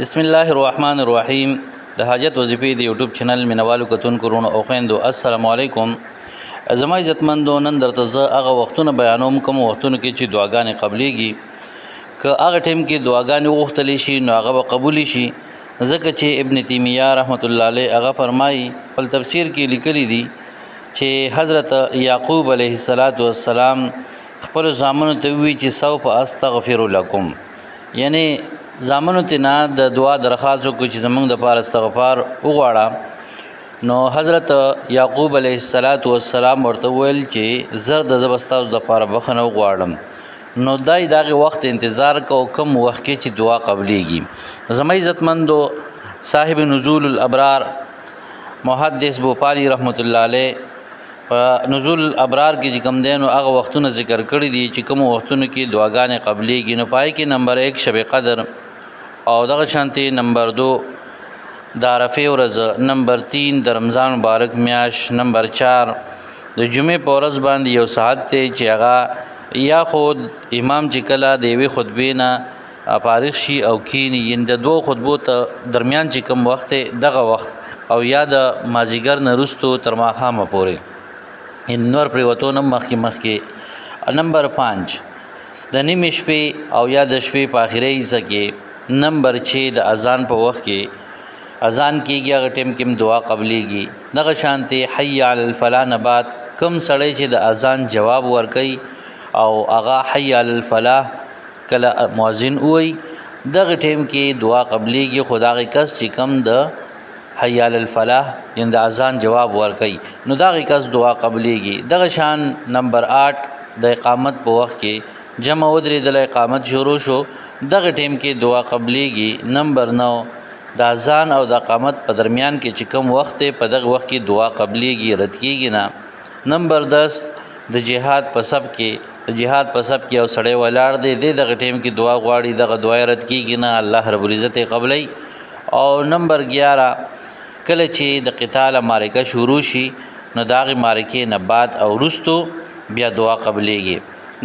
بسم الله الرحمن الرحیم د حاجت وظیفې د یوټیوب چینل مینوالو کتونکو ورونو او خویندو السلام علیکم. زما عزتمندو نن درته زه هغه وختونه بیانوم کوم وختونه کې چې دعاګانې قبلېږي که هغه ټیم کې دعاګانې وغوښتلی شي نو هغه به قبول شي ځکه چې ابن تیمیه رحمت الله علیه هغه فرمایي خپل تفسیر کې لیکلی دي چې حضرت یعقوب علیه السلام خپل زامنو ته وی چې سوف استغفر لكم، یعنی زامنو ته نه د دعا درخواست وکړي چې زمونږ د پاره استغفار وغواړه. نو حضرت یعقوب علیه السلام ورته ویل چې زر د زبستاوس د پاره بخنه وغواړم. نو دای دغه وخت انتظار کو کم وخت کې چې دعا قبليږي. زما عزتمندو صاحب نزول الابرار محدث بوپالی رحمت الله علیه په نزول الابرار کې چې کوم دین او هغه وختونه ذکر کړی دي چې کوم وختونه کې دعاګانې قبليږي. نو پای کې نمبر 1 شب قدر او دغه شانتي نمبر 2 د عرفه ورځ، نمبر 3 د رمضان مبارک میاش، نمبر 4 د جمعې په ورځ باندې یو ساعت ته چې هغه یا خود امام چې کله د یوې خطبې نه فارغ شي او کینی د دوه خطبو ته درمیان چې کوم وخت دغه وخت او یا د مازیګر نه وروسته تر ماښامه پورې نور پریوتونه مخکې. نمبر 5 د نیمې شپې او یا د شپې په اخري حصہ کې. نمبر 6 د اذان په وخت کې اذان کېږي هغه ټیم کې دعا قبليږي. دغه شانتي حي علی الفلاح نه بعد کم سړی چې د اذان جواب ورکي او هغه حي علی الفلاح کله مؤذن وای دغه ټیم کې دعا قبليږي. خدای کس چې کم د حي علی الفلاح یعنی د اذان جواب ورکي نو دغه کس دعا قبليږي. دغه شان نمبر 8 د اقامت په وخت کې جمع ودرې د اقامت شروع شو دغه ټیم کې دعا قبليږي. نمبر 9 د اذان او د اقامت په درمیان کې چې کوم وخت په دغه وخت کې دعا قبليږي رد کیږي نه. نمبر 10 د جهاد په سب کې د جهاد په سب کې او سړی ولاړ دی دغه ټیم کې دعا غواړي دغه دعا رد کیږي نه، الله رب العزت قبلای. او نمبر 11 کله چې د قتال معرکه شروع شي نو دغه معرکې نه بعد او وروسته بیا دعا قبليږي.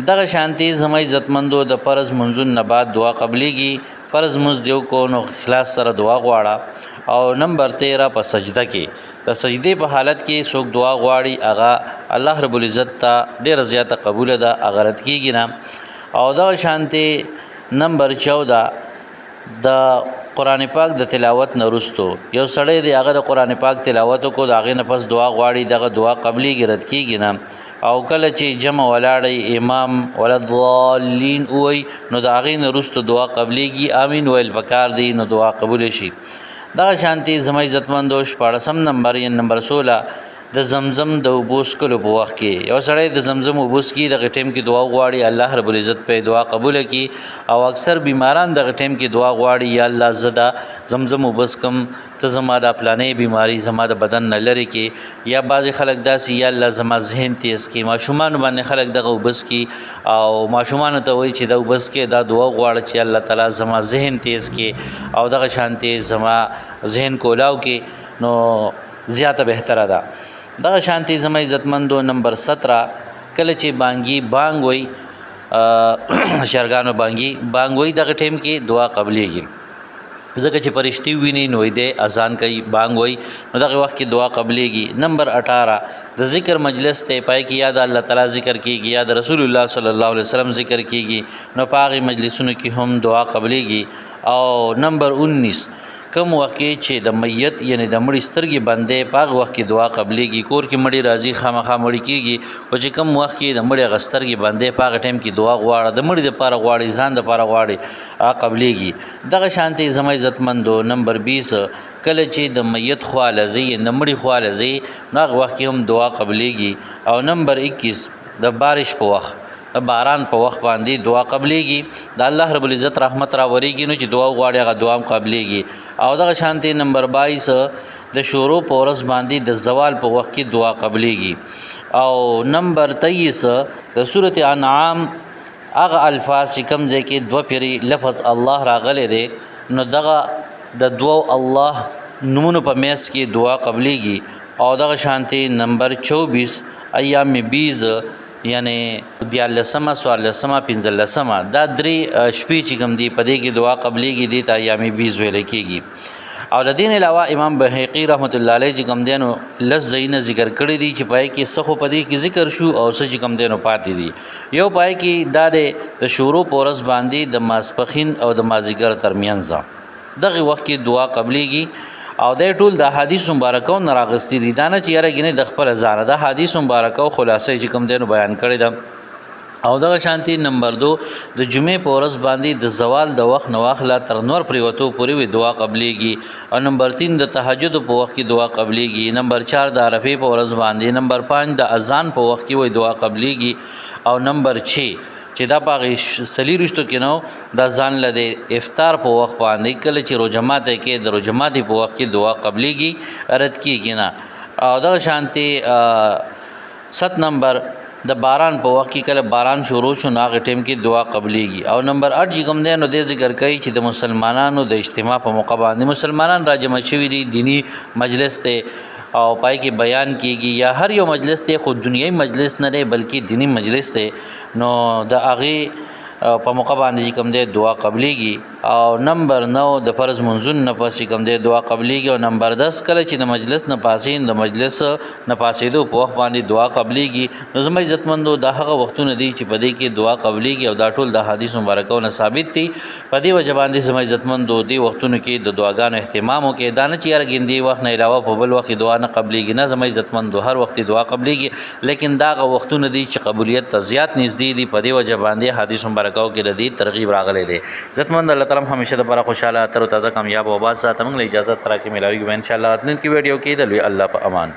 دغه شانتي زما عزتمندو د فرض منځون نه بعد دعا قبليږي. فرض منځ دیو کو نو خلاص سره دعا غواړه. او نمبر 13 په سجده کې د سجدې په حالت کې څوک دعا غواړي هغه الله رب العزت ته ډیر زیاته قبول ده هغه رد کیږي نه. او دغه شانتي نمبر 14 د قران پاک د تلاوت نه وروسته یو سړی دی هغه د قران پاک تلاوت کو داغه نه پس دعا غواړي دغه دعا قبليږي رد کیږي نه. او کله چې جمع ولاړی امام ولضالین وای نو د هغې نه وروسته دعا قبليږي امین ویل پکار دی نو دعا قبول شي. دغه شانتي زما عزتمندو 14 نمبر یا نمبر 16 د زمزم د وبوس کولو په وخت کې یو سړی د زمزم وبوس کی دغه ټیم کې دعا غواړي الله رب العزت په دعا قبول کړي. او اکثر بیماران دغه ټیم کې دعا غواړي یا الله زدا زمزم وبوس کم ته زما د پلانې بیماری زما د بدن نه لري کې. یا بعض خلک داسي یا الله زما ذهن تیز کې ماشومان باندې خلک دغه وبوس کی او ماشومان ته وایي چې دا وبوس کې دا دعا غواړي چې الله تعالی زما ذهن تیز کې او دغه شانتي زما ذهن کولاو کې نو زیاته بهتره ده. دغه شانتي زما عزتمندو نمبر 17 کله چې بانګ وای شرګانو بانګ وای دغه ټیم کې دعا قبليږي ځکه چې پرشتي ویني نو دې اذان کوي بانګ وای نو دغه وخت کې دعا قبليږي. نمبر 18 د ذکر مجلس ته پای کې یاد الله تعالی ذکر کیږي یاد رسول الله صلی الله علیه وسلم ذکر کیږي نو پاغي مجلسونو کې هم دعا قبليږي. او نمبر 19 کم وخت چې د میت یعنی د مړي سترګې بندې پاغ وخت کې دعا قبليږي. کور کې مړي راځي خامخا مړي کیږي او چې کم وخت کې د مړي غسترګې بندې پاغ ټیم کې دعا غواړي د مړي د پاره غواړي ځان د پاره غواړي قبليږي. دغه شانتي زما عزتمندو نمبر 20 کله چې د میت خواله زی د مړي خواله زی نو وخت کې هم دعا قبليږي. او نمبر 21 د بارش په وخت باران په وخت باندې دعا قبليږي د الله رب العزت رحمت را وریږي نو چې دعا غواړي هغه دعا قبليږي. او دغه شانتي نمبر 22 د شروع په ورځ باندې د زوال په وخت کې دعا قبليږي. او نمبر 23 د سورته انعام هغه الفاظ چې کوم ځای کې دوه پیری لفظ الله راغلي دي نو دغه د دوه الله نمونه په میس کې دعا قبليږي. او دغه شانتي نمبر 24 ایام 20 یعنی 14 14 15 دا درې شپې چې کوم دي په دې کې دعا قبليږي دي ته ایام بیز ویل کېږي. او د دین علاوه امام بهقی رحمت الله علیه چې کوم دینو لزین ذکر کړی دي چې پای کې سخو پدې کې ذکر شو او څه چې کوم دینو پاتې دي. یو پای کې دا د شروع پورس باندې د ماسپخین او د مازیګر ترمنځ دغه وخت کې دعا قبليږي او د ټول د حدیث مبارکاو نراغستی دي دا نه چې یاره غنه د خپل ځانه د حدیث مبارکاو خلاصې چې کوم دینو بیان کړی ده. او دغه شانتي نمبر 2 د جمعې په ورځ باندې د زوال د وخت نواخله تر نور پریوتو پورې وی دعا قبليږي. او نمبر 3 د تهجد په وخت کې دعا قبليږي. نمبر 4 د عرفه په ورځ باندې. نمبر 5 د اذان په وخت کې وی دعا قبليږي. او نمبر 6 چې دا باغ سلیرشتو کې نو د ځان لده افطار په وخت باندې کله چې روزمات کې د روزمات په وخت کې دعا قبليږي رد کیږي نه. او دغه شانتي 7 نمبر د باران په وخت کې کله باران شروع شو نو هغه ټیم کې دعا قبليږي. او نمبر 8 چې کوم دی نو د ذکر کوي چې د مسلمانانو د اجتماع په موقع باندې مسلمانان راجمع شوي دي دینی مجلس ته او پای کې بیان کیږي یا هر یو مجلس ته خود دنیوي مجلس نه دی بلکې دینی مجلس ته نو د هغه په موقع باندې کوم دی دعا قبليږي. او نمبر 9 د فرض منځون نه پس کوم دی دعا قبليږي. او نمبر 10 کله چې د مجلس نه پاسین د مجلس نه پاسېدو په وخت باندې دعا قبليږي. نو زموږ عزتمندو د هغه وختونه دي چې په دې کې دعا قبليږي او دا ټول د حدیث مبارکاو نه ثابت دي. په دې وجه باندې زموږ عزتمندو د وختونو کې د دعاګانو اهتمام وکړي دا نه چې یاره ګندې وخت نه علاوه په بل وخت دعا نه قبليږي نه. زموږ عزتمندو هر وخت دعا قبليږي لیکن دا هغه وختونه دي چې قبولیت ته زیات نږدې دي. په دې وجه باندې حدیث مبارکاو کې د دې ترغیب راغلی دی. عزتمند الله تعالی همیشه د پر خوشاله تر تازه کامیاب او آباد ساتم. اجازه تر کې ملاوي ان شاء الله راتلونکي ویډیو کې د لوی الله په امان.